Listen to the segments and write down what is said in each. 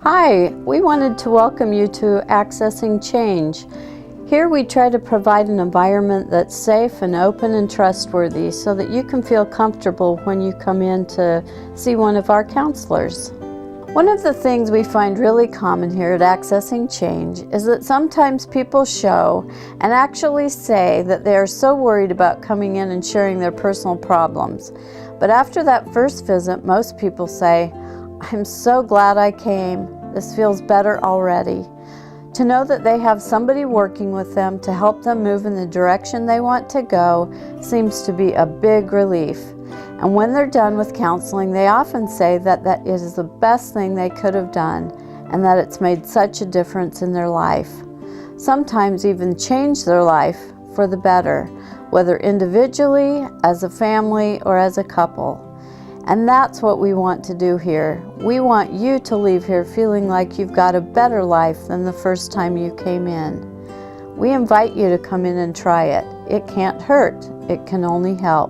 Hi, we wanted to welcome you to Accessing Change. Here we try to provide an environment that's safe and open and trustworthy so that you can feel comfortable when you come in to see one of our counselors. One of the things we find really common here at Accessing Change is that sometimes people show and actually say that they are so worried about coming in and sharing their personal problems. But after that first visit, most people say, "I'm so glad I came. This feels better already." To know that they have somebody working with them to help them move in the direction they want to go seems to be a big relief. And when they're done with counseling, they often say that it is the best thing they could have done and that it's made such a difference in their life. Sometimes even change their life for the better, whether individually, as a family, or as a couple. And that's what we want to do here. We want you to leave here feeling like you've got a better life than the first time you came in. We invite you to come in and try it. It can't hurt. It can only help.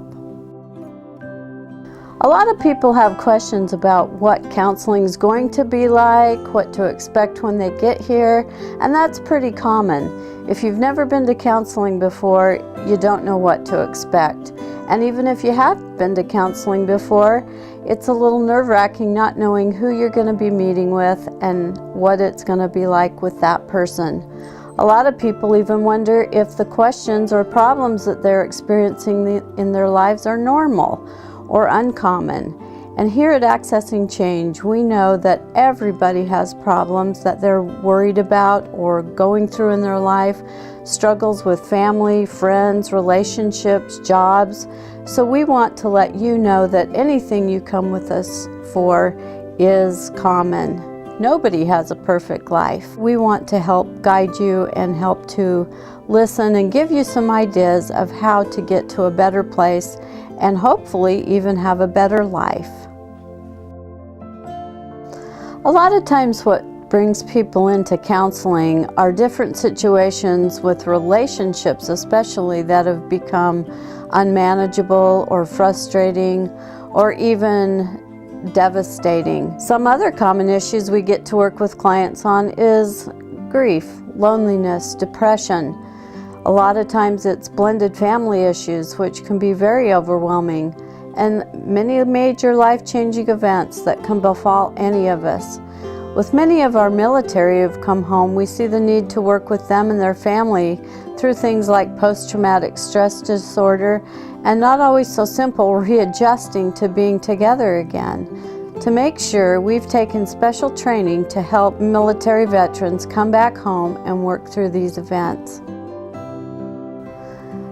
A lot of people have questions about what counseling is going to be like, what to expect when they get here, and that's pretty common. If you've never been to counseling before, you don't know what to expect. And even if you have been to counseling before, it's a little nerve-wracking not knowing who you're going to be meeting with and what it's going to be like with that person. A lot of people even wonder if the questions or problems that they're experiencing in their lives are normal or uncommon. And here at Accessing Change, we know that everybody has problems that they're worried about or going through in their life, struggles with family, friends, relationships, jobs. So we want to let you know that anything you come with us for is common. Nobody has a perfect life. We want to help guide you and help to listen and give you some ideas of how to get to a better place and hopefully even have a better life. A lot of times what brings people into counseling are different situations with relationships, especially that have become unmanageable or frustrating or even devastating. Some other common issues we get to work with clients on is grief, loneliness, depression. A lot of times it's blended family issues, which can be very overwhelming, and many major life-changing events that can befall any of us. With many of our military who've come home, we see the need to work with them and their family through things like post-traumatic stress disorder and not always so simple readjusting to being together again. To make sure, we've taken special training to help military veterans come back home and work through these events.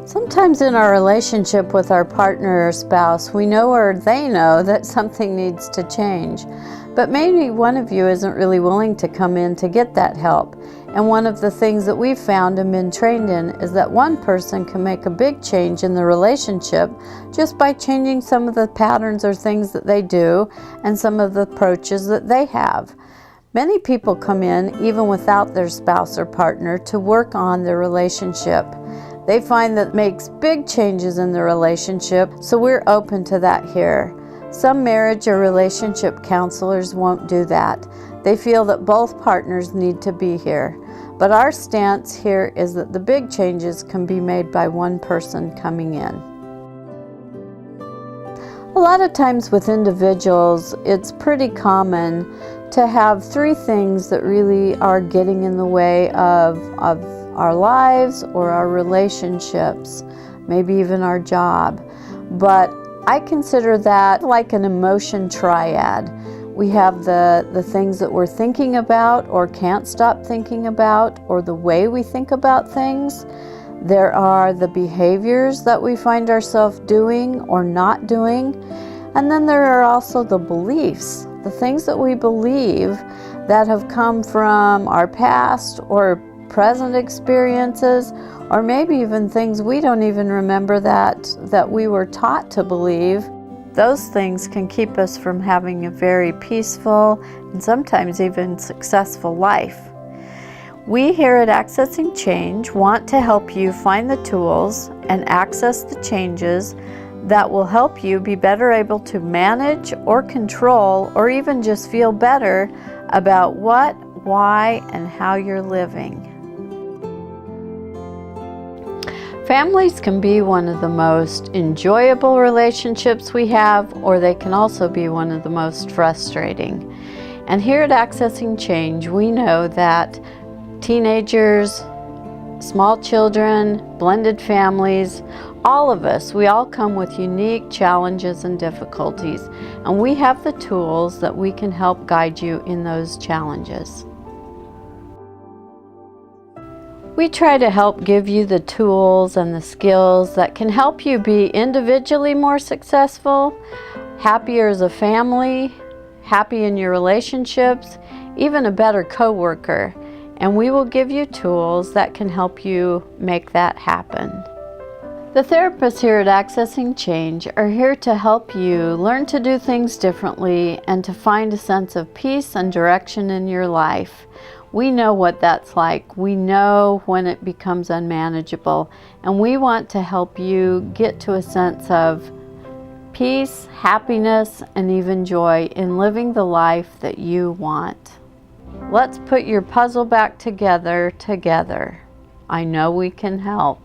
Sometimes in our relationship with our partner or spouse, we know or they know that something needs to change. But maybe one of you isn't really willing to come in to get that help. And one of the things that we've found and been trained in is that one person can make a big change in the relationship just by changing some of the patterns or things that they do and some of the approaches that they have. Many people come in even without their spouse or partner to work on their relationship. They find that makes big changes in the relationship, so we're open to that here. Some marriage or relationship counselors won't do that. They feel that both partners need to be here. But our stance here is that the big changes can be made by one person coming in. A lot of times with individuals, it's pretty common to have three things that really are getting in the way of our lives or our relationships, maybe even our job. But I consider that like an emotion triad. We have the things that we're thinking about or can't stop thinking about, or the way we think about things. There are the behaviors that we find ourselves doing or not doing. And then there are also the beliefs, the things that we believe that have come from our past or present experiences, or maybe even things we don't even remember that we were taught to believe. Those things can keep us from having a very peaceful and sometimes even successful life. We here at Accessing Change want to help you find the tools and access the changes that will help you be better able to manage or control or even just feel better about what, why, and how you're living. Families can be one of the most enjoyable relationships we have, or they can also be one of the most frustrating. And here at Accessing Change, we know that teenagers, small children, blended families, all of us, we all come with unique challenges and difficulties, and we have the tools that we can help guide you in those challenges. We try to help give you the tools and the skills that can help you be individually more successful, happier as a family, happy in your relationships, even a better coworker. And we will give you tools that can help you make that happen. The therapists here at Accessing Change are here to help you learn to do things differently and to find a sense of peace and direction in your life. We know what that's like. We know when it becomes unmanageable, and we want to help you get to a sense of peace, happiness, and even joy in living the life that you want. Let's put your puzzle back together. I know we can help.